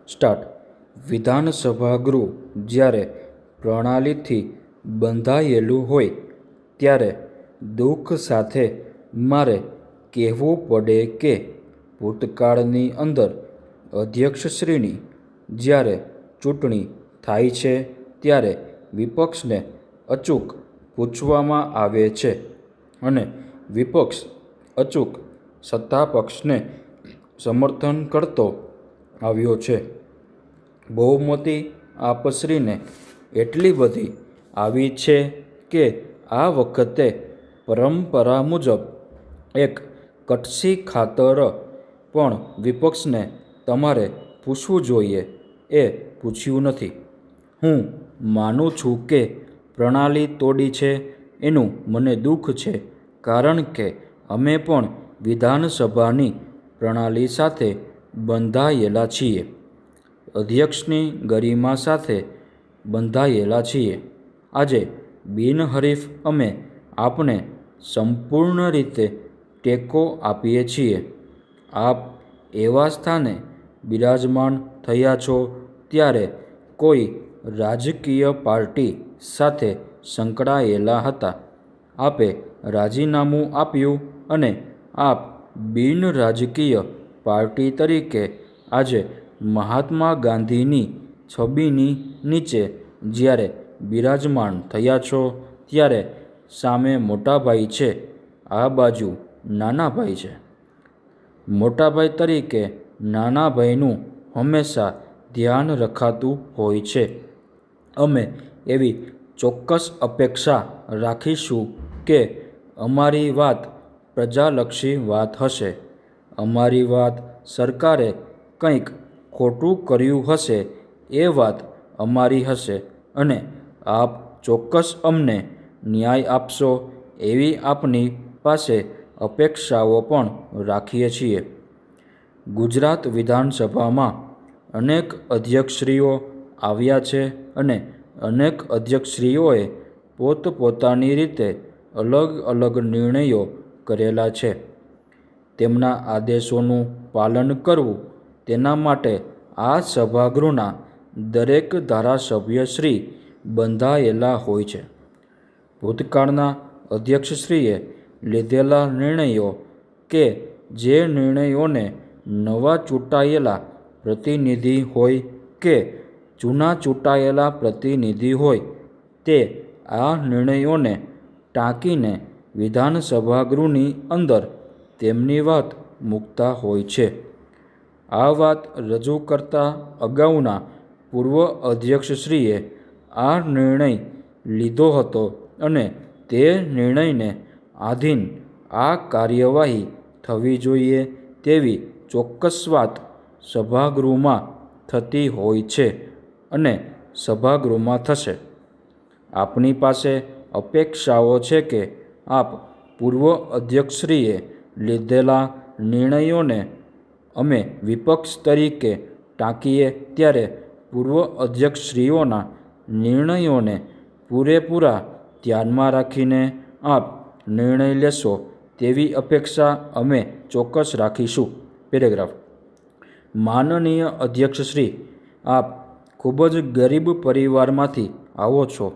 Start. વિધાનસભા ગૃહ જ્યારે પ્રણાલીથી બંધાયેલું હોય ત્યારે દુઃખ સાથે મારે કહેવું પડે કે ભૂતકાળની અંદર અધ્યક્ષશ્રીની જ્યારે ચૂંટણી થાય છે ત્યારે વિપક્ષને અચૂક પૂછવામાં આવે છે અને વિપક્ષ અચૂક સત્તાપક્ષને સમર્થન કરતો આવ્યો છે. બહુમતી આપશ્રીને એટલી બધી આવી છે કે આ વખતે પરંપરા મુજબ એક કટસી ખાતર પણ વિપક્ષને તમારે પૂછવું જોઈએ એ પૂછ્યું નથી. હું માનું છું કે પ્રણાલી તોડી છે એનું મને દુઃખ છે, કારણ કે અમે પણ વિધાનસભાની પ્રણાલી સાથે બંધાયેલા છીએ, અધ્યક્ષની ગરિમા સાથે બંધાયેલા છીએ. આજે બિનહરીફ અમે આપને સંપૂર્ણ રીતે ટેકો આપીએ છીએ. આપ એવા સ્થાને બિરાજમાન થયા છો ત્યારે કોઈ રાજકીય પાર્ટી સાથે સંકળાયેલા હતા. આપે રાજીનામું આપ્યું અને આપ બિનરાજકીય પાર્ટી તરીકે આજે મહાત્મા ગાંધીની છબીની નીચે જ્યારે બિરાજમાન થયા છો ત્યારે સામે મોટાભાઈ છે, આ બાજુ નાનાભાઈ છે. મોટાભાઈ તરીકે નાનાભાઈનું હંમેશા ધ્યાન રખાતું હોય છે. અમે એવી ચોક્કસ અપેક્ષા રાખીશું કે અમારી વાત પ્રજાલક્ષી વાત હશે. અમારી વાત સરકારે કંઈક ખોટું કર્યું હશે એ વાત અમારી હશે અને આપ ચોક્કસ અમને ન્યાય આપશો એવી આપની પાસે અપેક્ષાઓ પણ રાખીએ છીએ. ગુજરાત વિધાનસભામાં અનેક અધ્યક્ષશ્રીઓ આવ્યા છે અને અનેક અધ્યક્ષશ્રીઓએ પોતપોતાની રીતે અલગ અલગ નિર્ણયો કરેલા છે. તેમના આદેશોનું પાલન કરવું તેના માટે આ સભાગૃહના દરેક ધારાસભ્યશ્રી બંધાયેલા હોય છે. ભૂતકાળના અધ્યક્ષશ્રીએ લીધેલા નિર્ણયો કે જે નિર્ણયોને નવા ચૂંટાયેલા પ્રતિનિધિ હોય કે જૂના ચૂંટાયેલા પ્રતિનિધિ હોય તે આ નિર્ણયોને ટાંકીને વિધાનસભાગૃહની અંદર તેમની વાત મૂકતા હોય છે. આ વાત રજૂ કરતા અગાઉના પૂર્વ અધ્યક્ષશ્રીએ આ નિર્ણય લીધો હતો અને તે નિર્ણયને આધીન આ કાર્યવાહી થવી જોઈએ તેવી ચોક્કસ વાત સભાગૃહમાં થતી હોય છે અને સભાગૃહમાં થશે. આપની પાસે અપેક્ષાઓ છે કે આપ પૂર્વ અધ્યક્ષશ્રીએ લીધેલા નિર્ણયોને અમે વિપક્ષ તરીકે ટાંકીએ ત્યારે પૂર્વ અધ્યક્ષશ્રીઓના નિર્ણયોને પૂરેપૂરા ધ્યાનમાં રાખીને આપ નિર્ણય લેશો તેવી અપેક્ષા અમે ચોક્કસ રાખીશું. પેરેગ્રાફ. માનનીય અધ્યક્ષશ્રી, આપ ખૂબ જ ગરીબ પરિવારમાંથી આવો છો.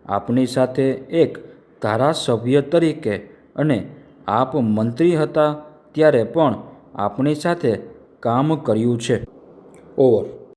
આપની સાથે એક ધારાસભ્ય તરીકે અને આપ મંત્રી હતા ત્યારે પણ આપણી સાથે કામ કર્યું છે. ઓવર.